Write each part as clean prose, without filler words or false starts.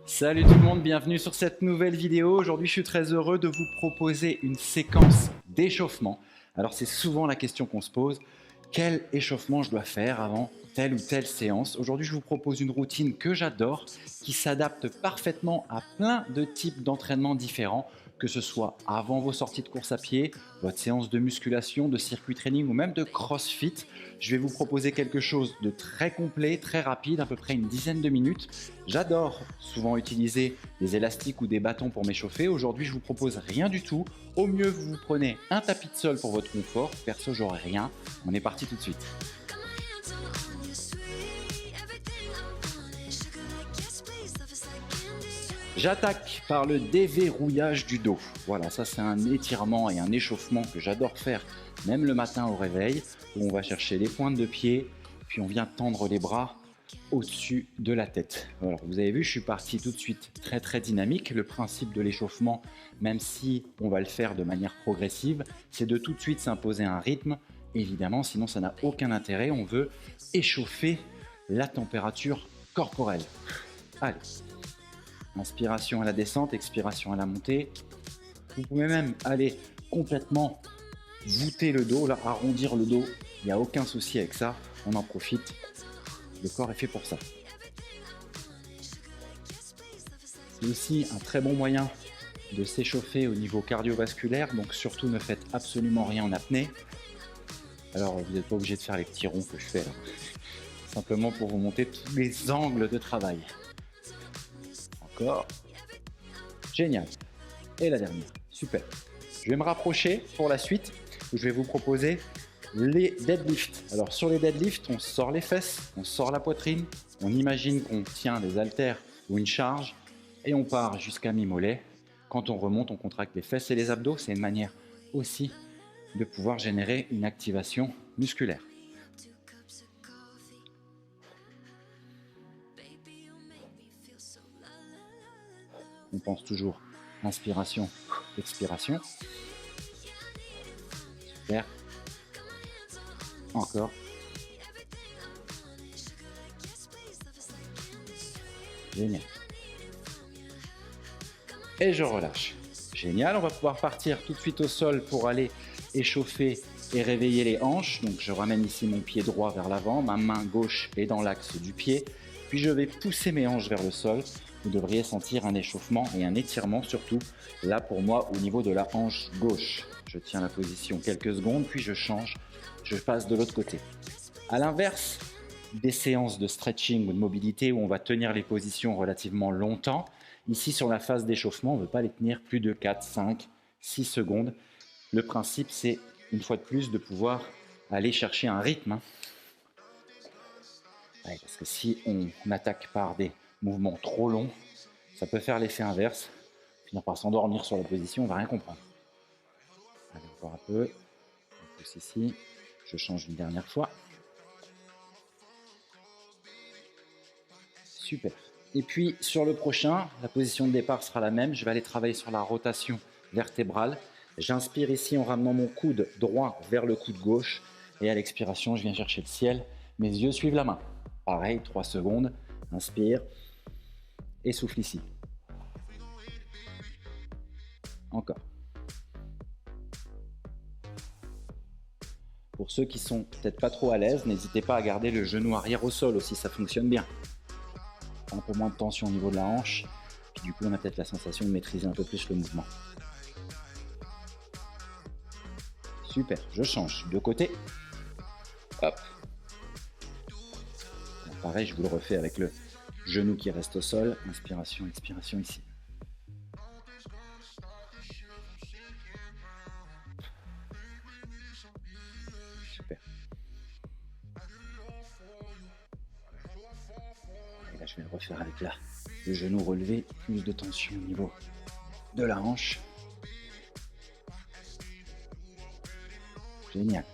Salut tout le monde, bienvenue sur cette nouvelle vidéo. Aujourd'hui, je suis très heureux de vous proposer une séquence d'échauffement. Alors, c'est souvent la question qu'on se pose. Quel échauffement je dois faire avant telle ou telle séance? Aujourd'hui, je vous propose une routine que j'adore, qui s'adapte parfaitement à plein de types d'entraînements différents, que ce soit avant vos sorties de course à pied, votre séance de musculation, de circuit training ou même de crossfit. Je vais vous proposer quelque chose de très complet, très rapide, à peu près une dizaine de minutes. J'adore souvent utiliser des élastiques ou des bâtons pour m'échauffer. Aujourd'hui, je vous propose rien du tout. Au mieux, vous vous prenez un tapis de sol pour votre confort. Perso, j'aurai rien. On est parti tout de suite. J'attaque par le déverrouillage du dos. Voilà, ça c'est un étirement et un échauffement que j'adore faire, même le matin au réveil, où on va chercher les pointes de pied, puis on vient tendre les bras au-dessus de la tête. Alors, vous avez vu, je suis parti tout de suite très dynamique. Le principe de l'échauffement, même si on va le faire de manière progressive, c'est de tout de suite s'imposer un rythme. Évidemment, sinon ça n'a aucun intérêt. On veut échauffer la température corporelle. Allez. Inspiration à la descente, expiration à la montée. Vous pouvez même aller complètement voûter le dos, là, arrondir le dos. Il n'y a aucun souci avec ça. On en profite. Le corps est fait pour ça. C'est aussi un très bon moyen de s'échauffer au niveau cardiovasculaire. Donc surtout ne faites absolument rien en apnée. Alors vous n'êtes pas obligé de faire les petits ronds que je fais là. Simplement pour vous montrer tous les angles de travail. Encore. Génial. Et la dernière. Super. Je vais me rapprocher pour la suite où je vais vous proposer les deadlifts. Alors sur les deadlifts, on sort les fesses, on sort la poitrine, on imagine qu'on tient des haltères ou une charge et on part jusqu'à mi-mollet. Quand on remonte, on contracte les fesses et les abdos. C'est une manière aussi de pouvoir générer une activation musculaire. On pense toujours inspiration, expiration. Super. Encore. Génial. Et je relâche. Génial, on va pouvoir partir tout de suite au sol pour aller échauffer et réveiller les hanches. Donc je ramène ici mon pied droit vers l'avant, ma main gauche est dans l'axe du pied. Puis je vais pousser mes hanches vers le sol. Vous devriez sentir un échauffement et un étirement surtout, là pour moi, au niveau de la hanche gauche. Je tiens la position quelques secondes, puis je change, je passe de l'autre côté. À l'inverse des séances de stretching ou de mobilité où on va tenir les positions relativement longtemps, ici sur la phase d'échauffement, on ne veut pas les tenir plus de 4, 5, 6 secondes. Le principe, c'est une fois de plus de pouvoir aller chercher un rythme. Ouais, parce que si on attaque par des mouvements trop longs, ça peut faire l'effet inverse, finir par s'endormir sur la position, on ne va rien comprendre. Allez, encore un peu. On pousse ici. Je change une dernière fois. Super. Et puis sur le prochain, la position de départ sera la même. Je vais aller travailler sur la rotation vertébrale. J'inspire ici en ramenant mon coude droit vers le coude gauche. Et à l'expiration, je viens chercher le ciel. Mes yeux suivent la main. Pareil, 3 secondes. Inspire. Et souffle ici. Encore. Pour ceux qui sont peut-être pas trop à l'aise, n'hésitez pas à garder le genou arrière au sol aussi, ça fonctionne bien. Un peu moins de tension au niveau de la hanche, puis du coup on a peut-être la sensation de maîtriser un peu plus le mouvement. Super, je change de côté. Hop. Alors, pareil, je vous le refais avec le genou qui reste au sol. Inspiration, expiration ici. Super. Et là, je vais le refaire avec le genou relevé. Plus de tension au niveau de la hanche. Génial.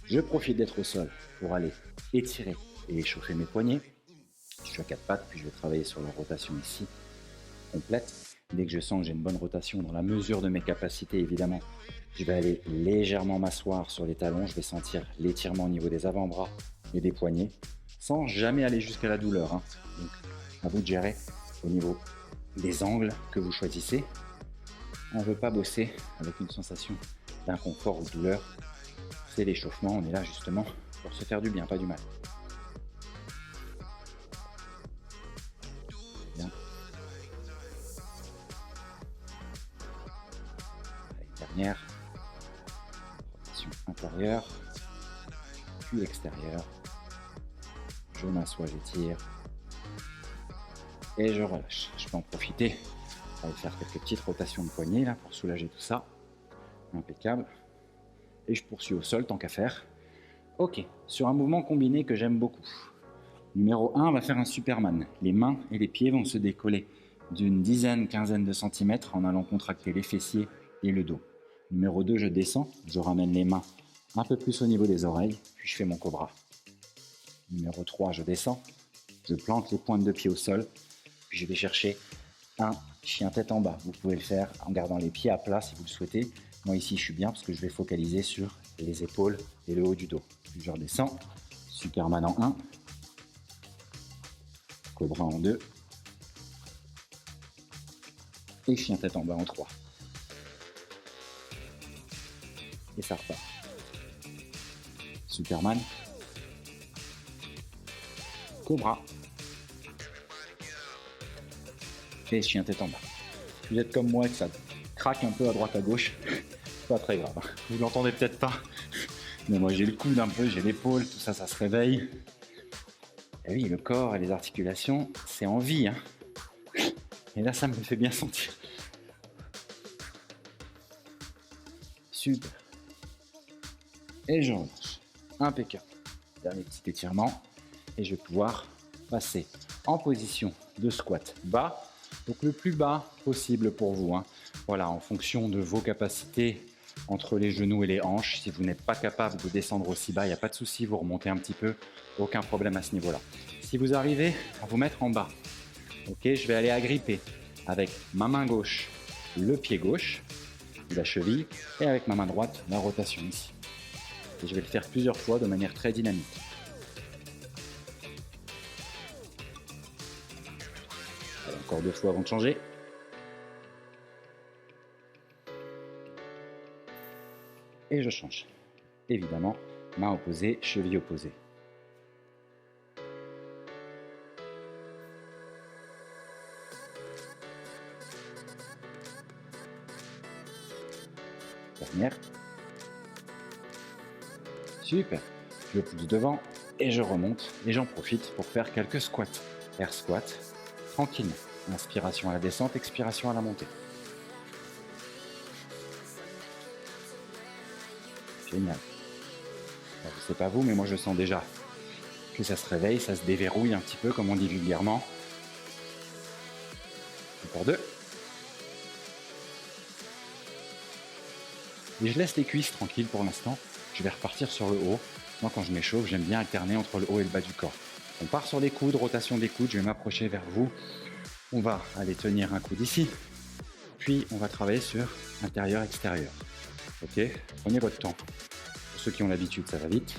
Je profite d'être au sol pour aller étirer et échauffer mes poignets. Je suis à 4 pattes, puis je vais travailler sur la rotation ici, complète. Dès que je sens que j'ai une bonne rotation, dans la mesure de mes capacités évidemment, je vais aller légèrement m'asseoir sur les talons. Je vais sentir l'étirement au niveau des avant-bras et des poignets. sans jamais aller jusqu'à la douleur, hein. Donc, à vous de gérer au niveau des angles que vous choisissez. On ne veut pas bosser avec une sensation d'inconfort ou de douleur. C'est l'échauffement, on est là justement pour se faire du bien, pas du mal. Bien. Allez, dernière. Rotation intérieure, puis extérieure. Je m'assois, j'étire. Et je relâche. Je peux en profiter. On va faire quelques petites rotations de poignets là pour soulager tout ça. Impeccable. Et je poursuis au sol tant qu'à faire. Ok, sur un mouvement combiné que j'aime beaucoup. Numéro 1, on va faire un Superman. Les mains et les pieds vont se décoller d'une dizaine, quinzaine de centimètres en allant contracter les fessiers et le dos. Numéro 2, je descends, je ramène les mains un peu plus au niveau des oreilles, puis je fais mon cobra. Numéro 3, je descends, je plante les pointes de pied au sol, puis je vais chercher un chien tête en bas. Vous pouvez le faire en gardant les pieds à plat si vous le souhaitez. Moi ici, je suis bien parce que je vais focaliser sur les épaules et le haut du dos. Puis je redescends, Superman en 1, cobra en 2 et chien tête en bas en 3. Et ça repart. Superman, cobra et chien tête en bas. Vous êtes comme moi et que ça craque un peu à droite à gauche, pas très grave. Vous l'entendez peut-être pas, mais moi j'ai le coude un peu, j'ai l'épaule, tout ça, ça se réveille. Et oui, le corps et les articulations, c'est en vie, hein. Et là, ça me fait bien sentir. Super. Et je relâche. Impeccable. Dernier petit étirement. Et je vais pouvoir passer en position de squat bas. Donc le plus bas possible pour vous, hein. Voilà, en fonction de vos capacités entre les genoux et les hanches. Si vous n'êtes pas capable de descendre aussi bas, il n'y a pas de souci, vous remontez un petit peu. Aucun problème à ce niveau-là. Si vous arrivez à vous mettre en bas, ok, je vais aller agripper avec ma main gauche le pied gauche, la cheville, et avec ma main droite la rotation ici. Et je vais le faire plusieurs fois de manière très dynamique. Allez, encore 2 fois avant de changer. Et je change. Évidemment, main opposée, cheville opposée. Dernière. Super. Je pousse devant et je remonte et j'en profite pour faire quelques squats. Air squat, tranquillement. Inspiration à la descente, expiration à la montée. Génial. Alors, je ne sais pas vous, mais moi je sens déjà que ça se réveille, ça se déverrouille un petit peu, comme on dit vulgairement. Encore 2. Et je laisse les cuisses tranquilles pour l'instant. Je vais repartir sur le haut. Moi, quand je m'échauffe, j'aime bien alterner entre le haut et le bas du corps. On part sur les coudes, rotation des coudes. Je vais m'approcher vers vous. On va aller tenir un coude ici. Puis, on va travailler sur intérieur-extérieur. Ok, prenez votre temps. Pour ceux qui ont l'habitude, ça va vite.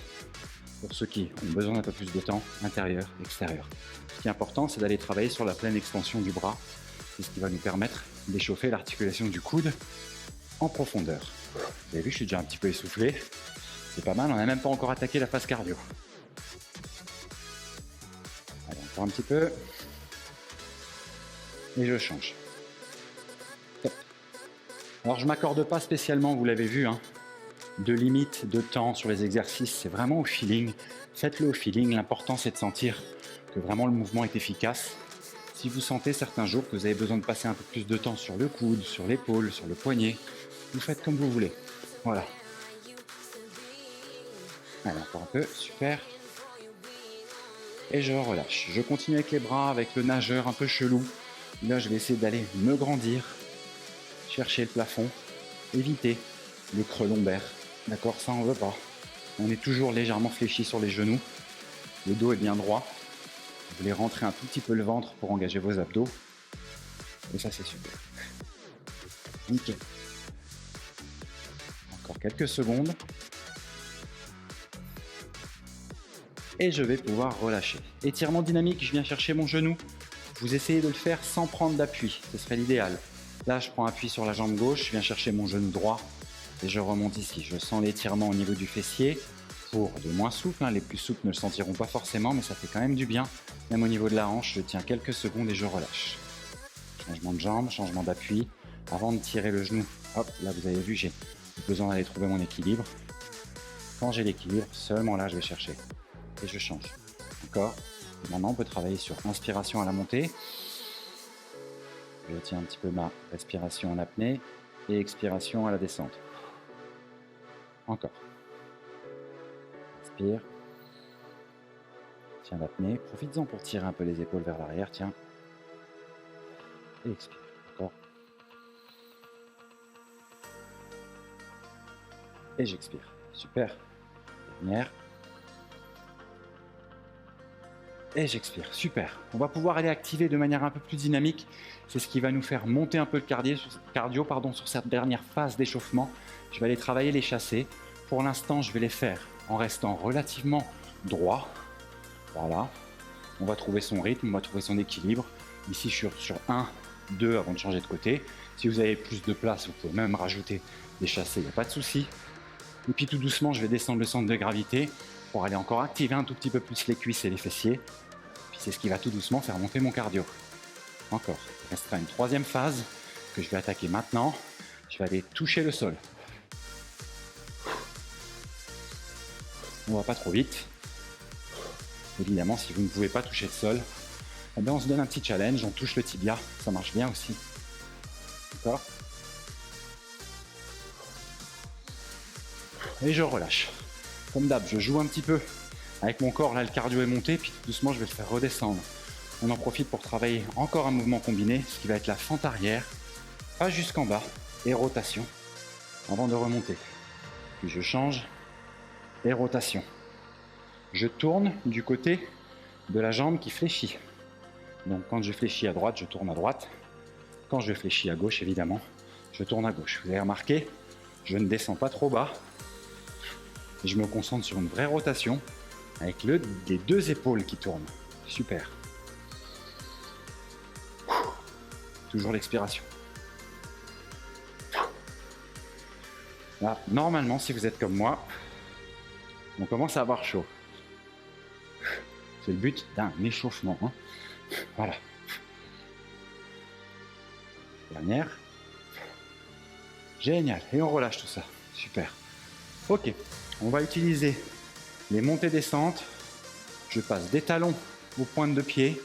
Pour ceux qui ont besoin d'un peu plus de temps, intérieur, extérieur. Ce qui est important, c'est d'aller travailler sur la pleine extension du bras. C'est ce qui va nous permettre d'échauffer l'articulation du coude en profondeur. Vous avez vu, je suis déjà un petit peu essoufflé. C'est pas mal, on n'a même pas encore attaqué la phase cardio. Allez, encore un petit peu. Et je change. Top. Alors je ne m'accorde pas spécialement, vous l'avez vu, hein, de limite de temps sur les exercices. C'est vraiment au feeling. Faites-le au feeling. L'important, c'est de sentir que vraiment le mouvement est efficace. Si vous sentez certains jours que vous avez besoin de passer un peu plus de temps sur le coude, sur l'épaule, sur le poignet, vous faites comme vous voulez. Voilà. Allez, encore un peu, super. Et je relâche. Je continue avec les bras, avec le nageur un peu chelou. Là, je vais essayer d'aller me grandir, chercher le plafond, éviter le creux lombaire. D'accord, ça on veut pas. On est toujours légèrement fléchi sur les genoux. Le dos est bien droit. Vous voulez rentrer un tout petit peu le ventre pour engager vos abdos. Et ça, c'est super. Nickel. Encore quelques secondes. et je vais pouvoir relâcher. Étirement dynamique, je viens chercher mon genou. Vous essayez de le faire sans prendre d'appui, ce serait l'idéal. Là, je prends appui sur la jambe gauche, je viens chercher mon genou droit et je remonte ici. Je sens l'étirement au niveau du fessier. Pour les moins souples, les plus souples ne le sentiront pas forcément, mais ça fait quand même du bien. Même au niveau de la hanche, je tiens quelques secondes et je relâche. Changement de jambe, changement d'appui. Avant de tirer le genou, hop, là vous avez vu, j'ai besoin d'aller trouver mon équilibre. Quand j'ai l'équilibre, seulement là je vais chercher. Et je change. D'accord ? Maintenant on peut travailler sur inspiration à la montée. Je tiens un petit peu ma respiration en apnée et expiration à la descente. Encore. Inspire. Tiens l'apnée. Profites-en pour tirer un peu les épaules vers l'arrière. Tiens. Et expire. Encore. Et j'expire. Super. Dernière. Et j'expire. Super. On va pouvoir aller activer de manière un peu plus dynamique. C'est ce qui va nous faire monter un peu le cardio sur cette dernière phase d'échauffement. Je vais aller travailler les chassés. Pour l'instant, je vais les faire en restant relativement droit. Voilà. On va trouver son rythme, on va trouver son équilibre. Ici, je suis sur 1, 2 avant de changer de côté. Si vous avez plus de place, vous pouvez même rajouter des chassés, il n'y a pas de souci. Et puis tout doucement, je vais descendre le centre de gravité pour aller encore activer un tout petit peu plus les cuisses et les fessiers. Puis c'est ce qui va tout doucement faire monter mon cardio. Encore. Il restera une troisième phase que je vais attaquer maintenant. Je vais aller toucher le sol. On va pas trop vite. Évidemment, si vous ne pouvez pas toucher le sol, eh bien on se donne un petit challenge, on touche le tibia, ça marche bien aussi. D'accord ? Et je relâche. Comme d'hab, je joue un petit peu avec mon corps, là le cardio est monté, puis doucement je vais le faire redescendre. On en profite pour travailler encore un mouvement combiné, ce qui va être la fente arrière, pas jusqu'en bas, et rotation, avant de remonter. Puis je change, et rotation. Je tourne du côté de la jambe qui fléchit. Donc quand je fléchis à droite, je tourne à droite. Quand je fléchis à gauche, évidemment, je tourne à gauche. Vous avez remarqué, je ne descends pas trop bas. Et je me concentre sur une vraie rotation avec les deux épaules qui tournent. Super. Toujours l'expiration. Là, normalement, si vous êtes comme moi, on commence à avoir chaud. C'est le but d'un échauffement. Voilà. Dernière. Génial. Et on relâche tout ça. Super. Ok. On va utiliser les montées-descentes. Je passe des talons aux pointes de pied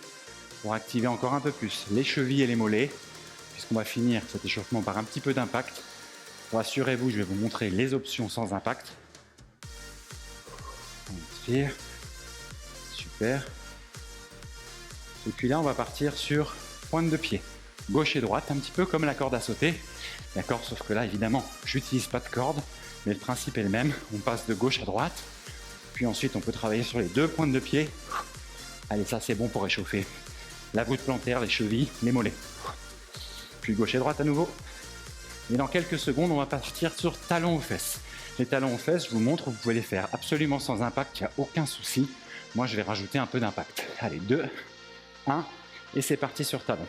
pour activer encore un peu plus les chevilles et les mollets. Puisqu'on va finir cet échauffement par un petit peu d'impact. Rassurez-vous, je vais vous montrer les options sans impact. On inspire. Super. Et puis là, on va partir sur pointe de pied. Gauche et droite, un petit peu comme la corde à sauter. D'accord, sauf que là, évidemment, je n'utilise pas de corde, mais le principe est le même. On passe de gauche à droite. Puis ensuite, on peut travailler sur les deux pointes de pied. Allez, ça, c'est bon pour réchauffer la voûte plantaire, les chevilles, les mollets. Puis gauche et droite à nouveau. Et dans quelques secondes, on va partir sur talons aux fesses. Les talons aux fesses, je vous montre, vous pouvez les faire absolument sans impact, il n'y a aucun souci. Moi, je vais rajouter un peu d'impact. Allez, 2, 1, et c'est parti sur talon.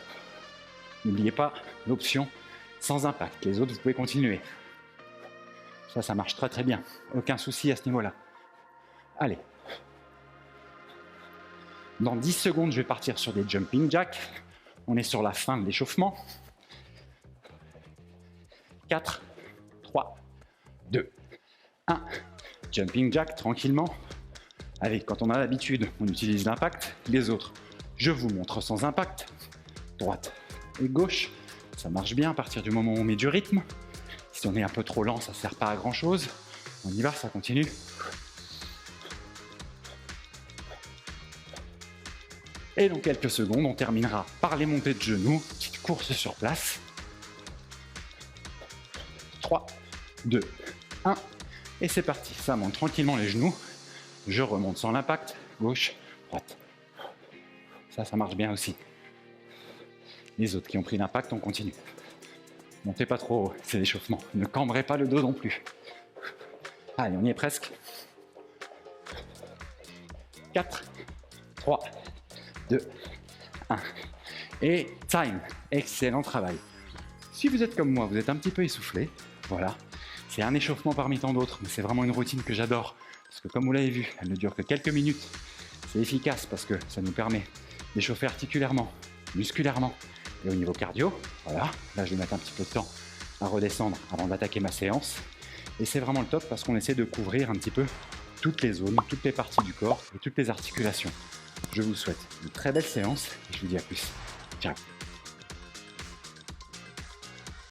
N'oubliez pas l'option sans impact. Les autres, vous pouvez continuer. Ça marche très très bien. Aucun souci à ce niveau-là. Allez. Dans 10 secondes, je vais partir sur des jumping jacks. On est sur la fin de l'échauffement. 4, 3, 2, 1. Jumping jack tranquillement. Allez, quand on a l'habitude, on utilise l'impact. Les autres, je vous montre sans impact. Droite et gauche, ça marche bien à partir du moment où on met du rythme. Si on est un peu trop lent, ça ne sert pas à grand chose. On y va, ça continue. Et dans quelques secondes, on terminera par les montées de genoux. Petite course sur place. 3, 2, 1. Et c'est parti. Ça monte tranquillement les genoux. Je remonte sans l'impact. Gauche, droite. Ça marche bien aussi. Les autres qui ont pris l'impact, on continue. Montez pas trop haut, c'est l'échauffement. Ne cambrez pas le dos non plus. Allez, on y est presque. 4, 3, 2, 1. Et time. Excellent travail. Si vous êtes comme moi, vous êtes un petit peu essoufflé, voilà. C'est un échauffement parmi tant d'autres, mais c'est vraiment une routine que j'adore. Parce que comme vous l'avez vu, elle ne dure que quelques minutes. C'est efficace parce que ça nous permet d'échauffer articulairement, musculairement et au niveau cardio. Voilà, là je vais mettre un petit peu de temps à redescendre avant d'attaquer ma séance. Et c'est vraiment le top parce qu'on essaie de couvrir un petit peu toutes les zones, toutes les parties du corps et toutes les articulations. Je vous souhaite une très belle séance et je vous dis à plus. Ciao.